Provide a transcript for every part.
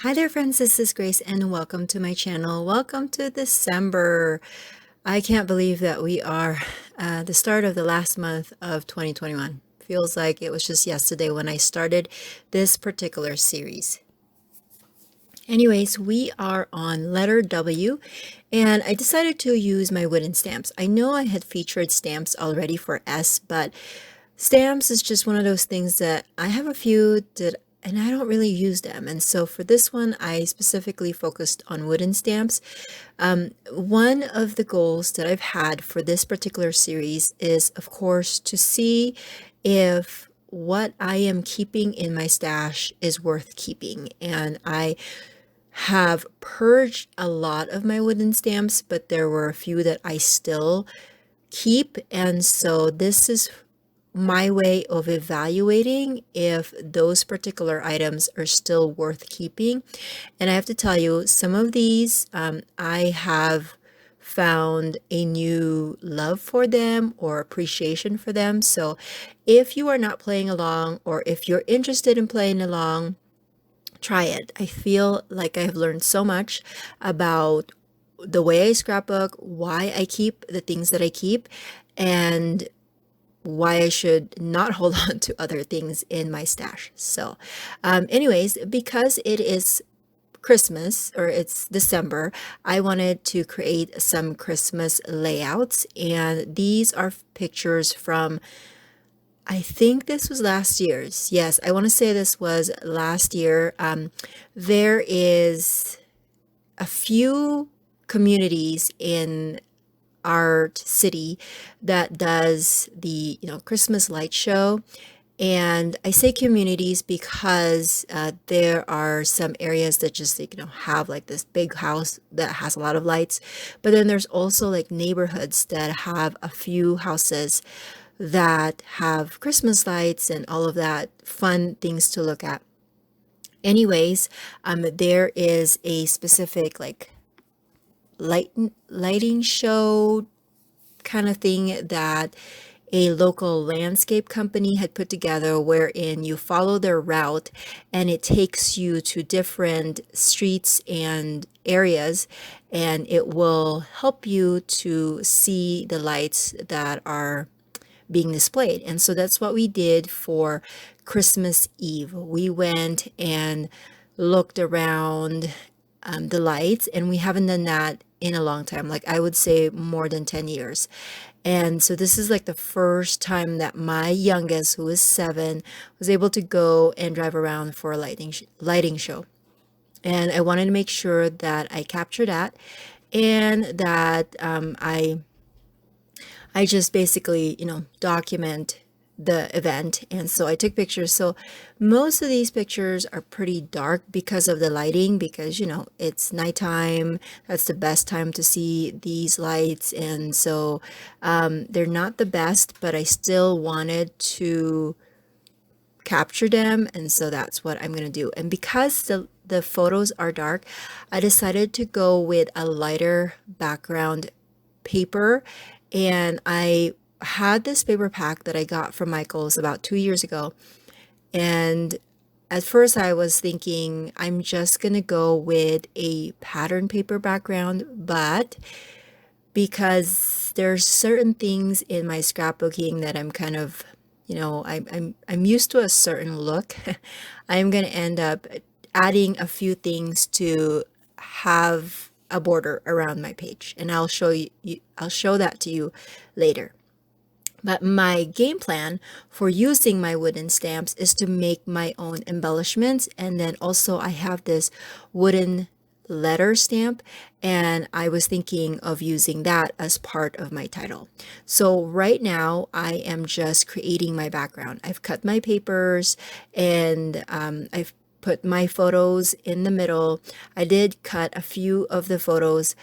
Hi there friends, this is Grace and welcome to my channel. Welcome to December. I can't believe that we are the start of the last month of 2021. Feels like it was just yesterday when I started this particular series. Anyways, we are on letter W and I decided to use my wooden stamps. I know I had featured stamps already for S, but stamps is just one of those things that I have a few that and I don't really use them. And so for this one, I specifically focused on wooden stamps. One of the goals that I've had for this particular series is, of course, to see if what I am keeping in my stash is worth keeping. And I have purged a lot of my wooden stamps, but there were a few that I still keep. And so this is my way of evaluating if those particular items are still worth keeping. And I have to tell you, some of these I have found a new love for them or appreciation for them. So if you are not playing along or if you're interested in playing along, try it. I feel like I've learned so much about the way I scrapbook, why I keep the things that I keep, and why I should not hold on to other things in my stash. So, anyways, because it is Christmas or it's December, I wanted to create some Christmas layouts, and these are pictures from, I think this was last year's. Yes, I want to say this was last year. There is a few communities in our city that does the Christmas light show. And I say communities because there are some areas that just have like this big house that has a lot of lights, but then there's also like neighborhoods that have a few houses that have Christmas lights and all of that fun things to look at. Anyways, there is a specific like lighting show kind of thing that a local landscape company had put together, wherein you follow their route and it takes you to different streets and areas, and it will help you to see the lights that are being displayed. And so that's what we did for Christmas Eve. We went and looked around the lights, and we haven't done that in a long time, like I would say more than 10 years. And so this is like the first time that my youngest, who is 7, was able to go and drive around for a lighting show. And I wanted to make sure that I capture that and that I just basically, document the event. And so I took pictures. So most of these pictures are pretty dark because of the lighting, because, it's nighttime. That's the best time to see these lights. And so they're not the best, but I still wanted to capture them. And so that's what I'm going to do. And because the photos are dark, I decided to go with a lighter background paper. And I had this paper pack that I got from Michael's about 2 years ago. And at first I was thinking I'm just going to go with a pattern paper background, but because there's certain things in my scrapbooking that I'm kind of, I'm used to a certain look, I'm going to end up adding a few things to have a border around my page, and I'll show that to you later. But my game plan for using my wooden stamps is to make my own embellishments. And then also I have this wooden letter stamp, and I was thinking of using that as part of my title. So right now I am just creating my background. I've cut my papers, and I've put my photos in the middle. I did cut a few of the photos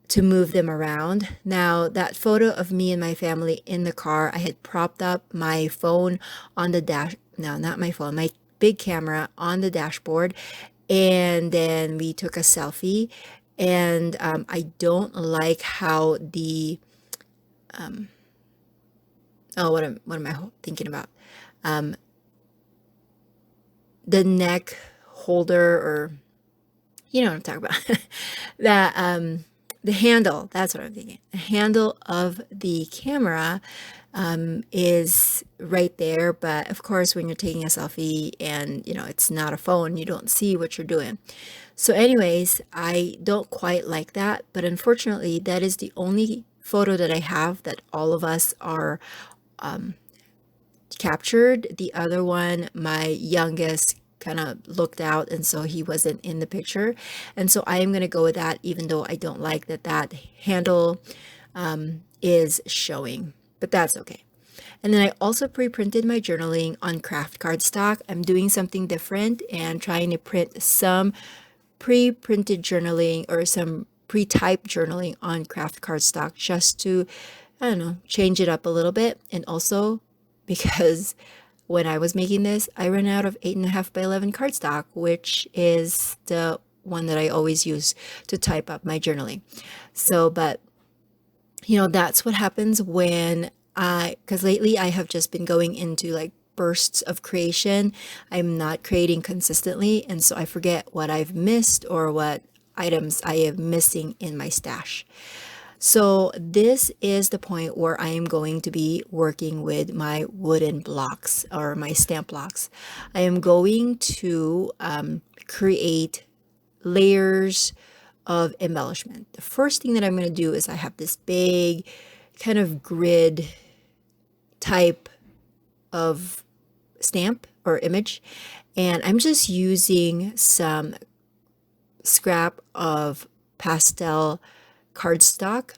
to move them around. Now, that photo of me and my family in the car, I had propped up my phone on the dash, no, not my phone, my big camera on the dashboard, and then we took a selfie. And I don't like how the what am I thinking about? The neck holder, or you know what I'm talking about. That the handle, that's what I'm thinking. The handle of the camera is right there, but of course when you're taking a selfie and you know it's not a phone, you don't see what you're doing. So anyways, I don't quite like that, but unfortunately that is the only photo that I have that all of us are captured. The other one, my youngest kind of looked out, and so he wasn't in the picture. And so I am going to go with that, even though I don't like that that handle is showing, but that's okay. And then I also pre-printed my journaling on craft cardstock. I'm doing something different and trying to print some pre-printed journaling or some pre-typed journaling on craft cardstock just to, I don't know, change it up a little bit. And also because when I was making this, I ran out of 8.5 by 11 cardstock, which is the one that I always use to type up my journaling. So, but you know, that's what happens when because lately I have just been going into like bursts of creation. I'm not creating consistently, and so I forget what I've missed or what items I am missing in my stash. So this is the point where I am going to be working with my wooden blocks or my stamp blocks. I am going to create layers of embellishment. The first thing that I'm going to do is I have this big kind of grid type of stamp or image, and I'm just using some scrap of pastel cardstock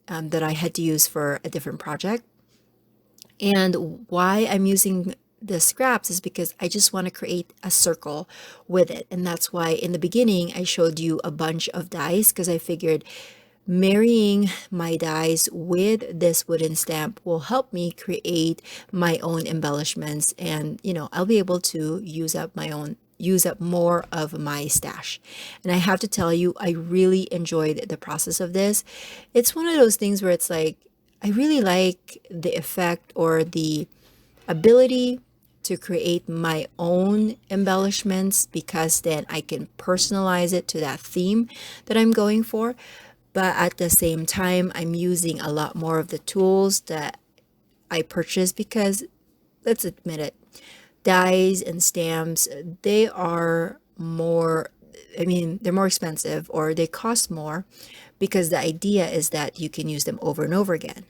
that I had to use for a different project. And why I'm using the scraps is because I just want to create a circle with it. And that's why in the beginning I showed you a bunch of dies, because I figured marrying my dies with this wooden stamp will help me create my own embellishments, and you know, I'll be able to use up more of my stash. And I have to tell you, I really enjoyed the process of this. It's one of those things where it's like I really like the effect or the ability to create my own embellishments, because then I can personalize it to that theme that I'm going for. But at the same time, I'm using a lot more of the tools that I purchased, because let's admit it, dies and stamps, they are more, I mean, they're more expensive or they cost more, because the idea is that you can use them over and over again.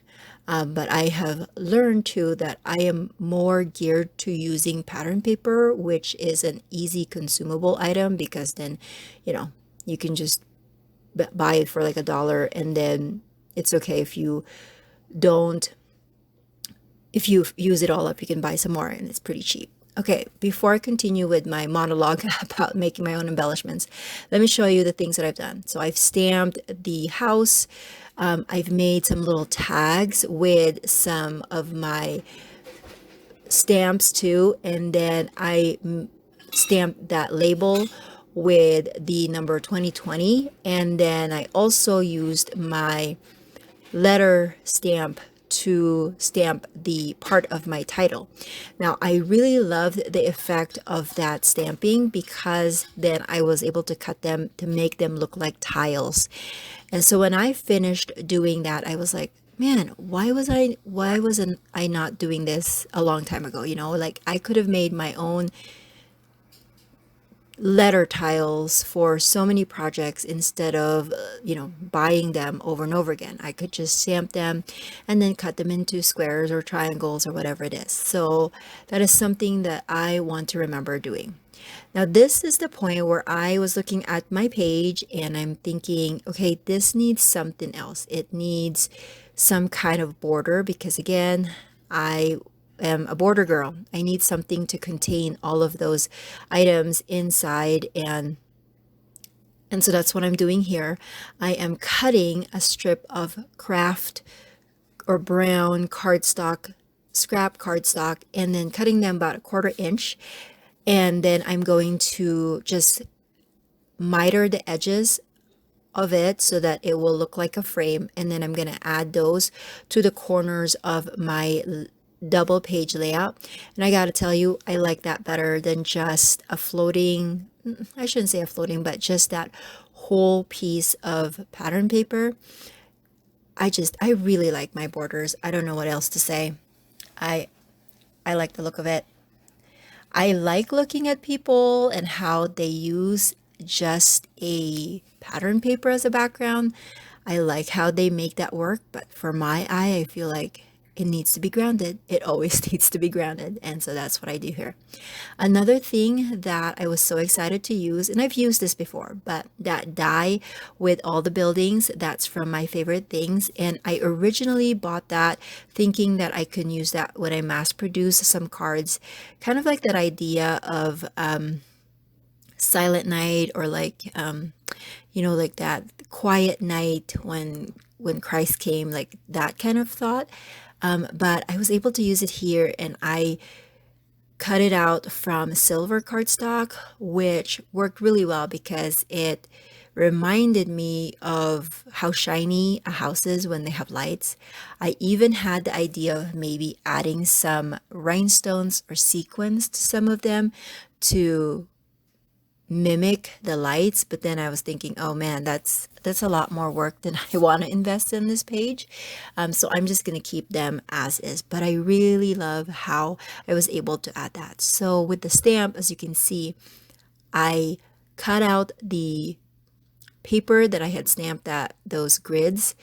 But I have learned too that I am more geared to using pattern paper, which is an easy consumable item, because then, you know, you can just buy it for like $1, and then it's okay if you don't, if you use it all up, you can buy some more and it's pretty cheap. Okay, before I continue with my monologue about making my own embellishments, let me show you the things that I've done. So I've stamped the house. I've made some little tags with some of my stamps too, and then I stamped that label with the number 2020, and then I also used my letter stamp to stamp the part of my title. Now, I really loved the effect of that stamping, because then I was able to cut them to make them look like tiles. And so when I finished doing that, I was like, man, why wasn't I not doing this a long time ago? You know, like I could have made my own letter tiles for so many projects instead of you know, buying them over and over again. I could just stamp them and then cut them into squares or triangles or whatever it is. So that is something that I want to remember doing. Now this is the point where I was looking at my page and I'm thinking, okay, this needs something else. It needs some kind of border, because again, I am a border girl. I need something to contain all of those items inside, and so that's what I'm doing here. I am cutting a strip of craft or brown cardstock, scrap cardstock, and then cutting them about 1/4 inch, and then I'm going to just miter the edges of it so that it will look like a frame, and then I'm going to add those to the corners of my double page layout. And I gotta tell you, I like that better than just a floating I shouldn't say a floating, but just that whole piece of pattern paper. I really like my borders. I don't know what else to say. I I like the look of it. I like looking at people and how they use just a pattern paper as a background. I like how they make that work, but for my eye, I feel like it needs to be grounded. It always needs to be grounded. And so that's what I do here. Another thing that I was so excited to use, and I've used this before, but that die with all the buildings, that's from my favorite things. And I originally bought that thinking that I could use that when I mass produce some cards, kind of like that idea of Silent Night, or like, like that quiet night when Christ came, like that kind of thought. But I was able to use it here, and I cut it out from silver cardstock, which worked really well because it reminded me of how shiny a house is when they have lights. I even had the idea of maybe adding some rhinestones or sequins to some of them to mimic the lights, but then I was thinking, oh man, that's a lot more work than I want to invest in this page. So I'm just going to keep them as is, but I really love how I was able to add that. So with the stamp, as you can see, I cut out the paper that I had stamped that those grids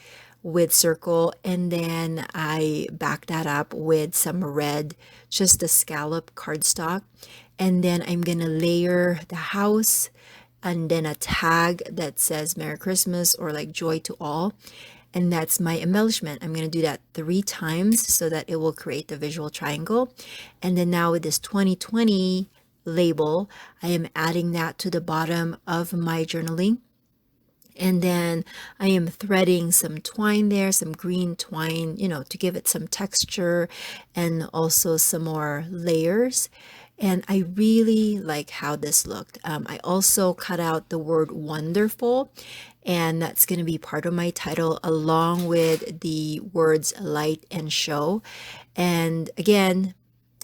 with circle, and then I backed that up with some red, just a scallop cardstock. And then I'm gonna layer the house and then a tag that says Merry Christmas or like joy to all. And that's my embellishment. I'm gonna do that 3 times so that it will create the visual triangle. And then now with this 2020 label, I am adding that to the bottom of my journaling. And then I am threading some twine there, some green twine, to give it some texture and also some more layers. And I really like how this looked. I also cut out the word wonderful, and that's going to be part of my title along with the words light and show. And again,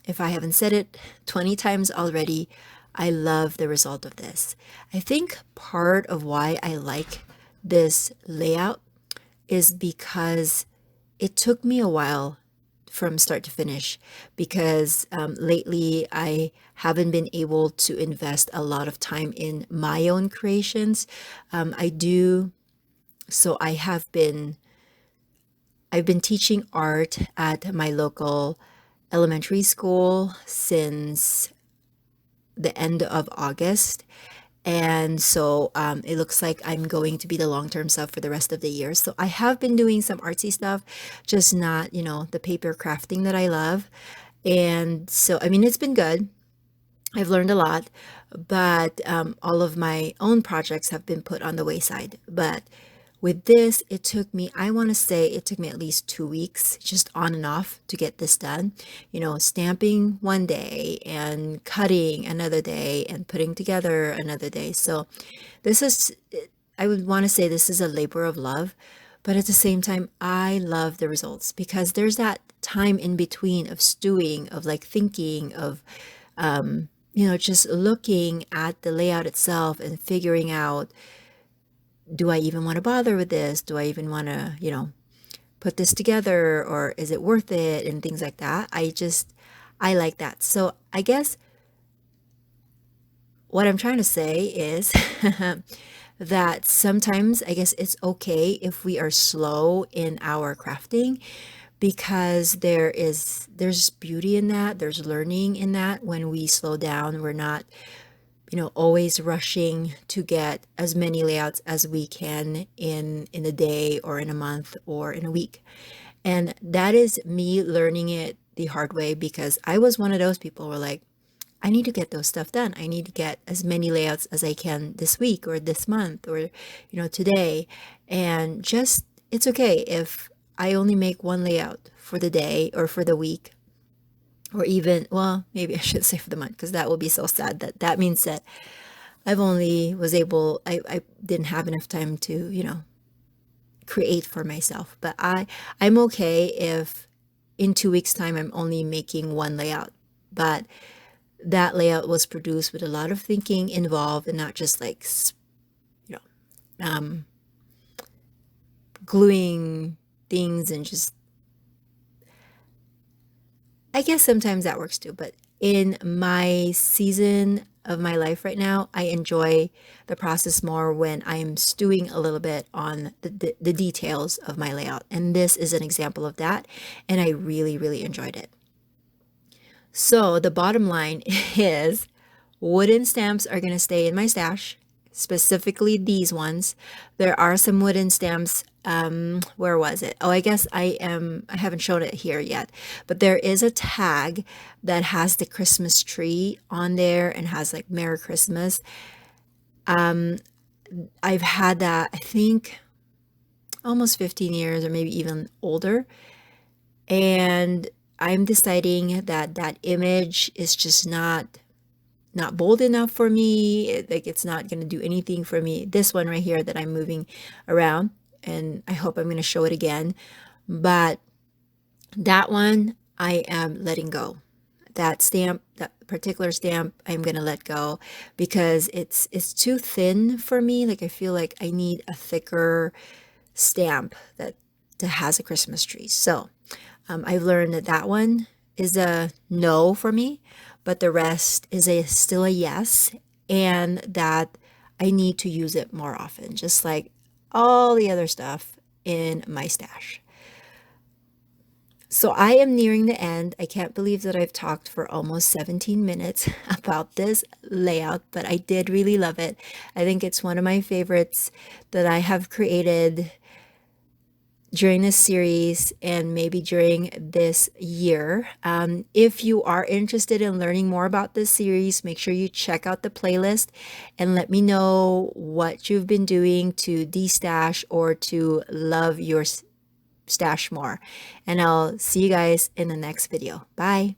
if I haven't said it 20 times already, I love the result of this. I think part of why I like this layout is because it took me a while from start to finish, because lately I haven't been able to invest a lot of time in my own creations. I do, so I've been teaching art at my local elementary school since the end of August. And so it looks like I'm going to be the long-term sub for the rest of the year. So I have been doing some artsy stuff, just not, the paper crafting that I love. And so, I mean, it's been good. I've learned a lot, but all of my own projects have been put on the wayside. But with this, I want to say it took me at least 2 weeks, just on and off, to get this done. Stamping one day and cutting another day and putting together another day. So this is, I would want to say this is a labor of love, but at the same time, I love the results because there's that time in between of stewing, of like thinking, of, just looking at the layout itself and figuring out, do I even want to bother with this? Do I even want to, put this together, or is it worth it? And things like that. I like that. So I guess what I'm trying to say is that sometimes I guess it's okay if we are slow in our crafting, because there's beauty in that. There's learning in that. When we slow down, we're not always rushing to get as many layouts as we can in a day or in a month or in a week. And that is me learning it the hard way, because I was one of those people who were like, I need to get those stuff done. I need to get as many layouts as I can this week or this month or, today. And just, it's okay if I only make one layout for the day or for the week, or even, well, maybe I should say for the month, because that will be so sad. That means that I didn't have enough time to, create for myself. But I'm okay if in 2 weeks time I'm only making one layout. But that layout was produced with a lot of thinking involved and not just like, you know, gluing things and just, I guess sometimes that works too, but in my season of my life right now, I enjoy the process more when I'm stewing a little bit on the details of my layout. And this is an example of that. And I really, really enjoyed it. So the bottom line is wooden stamps are going to stay in my stash, specifically these ones. There are some wooden stamps. Where was it? Oh, I guess I haven't shown it here yet, but there is a tag that has the Christmas tree on there and has like Merry Christmas. I've had that, I think, almost 15 years or maybe even older. And I'm deciding that that image is just not bold enough for me. Like it's not going to do anything for me. This one right here that I'm moving around, and I hope I'm going to show it again. But that one I am letting go. That stamp, that particular stamp, I'm going to let go because it's too thin for me. Like I feel like I need a thicker stamp that has a Christmas tree. So I've learned that that one is a no for me, but the rest is still a yes, and that I need to use it more often, just like all the other stuff in my stash. So I am nearing the end. I can't believe that I've talked for almost 17 minutes about this layout, but I did really love it. I think it's one of my favorites that I have created during this series and maybe during this year. If you are interested in learning more about this series, make sure you check out the playlist and let me know what you've been doing to destash or to love your stash more. And I'll see you guys in the next video. Bye.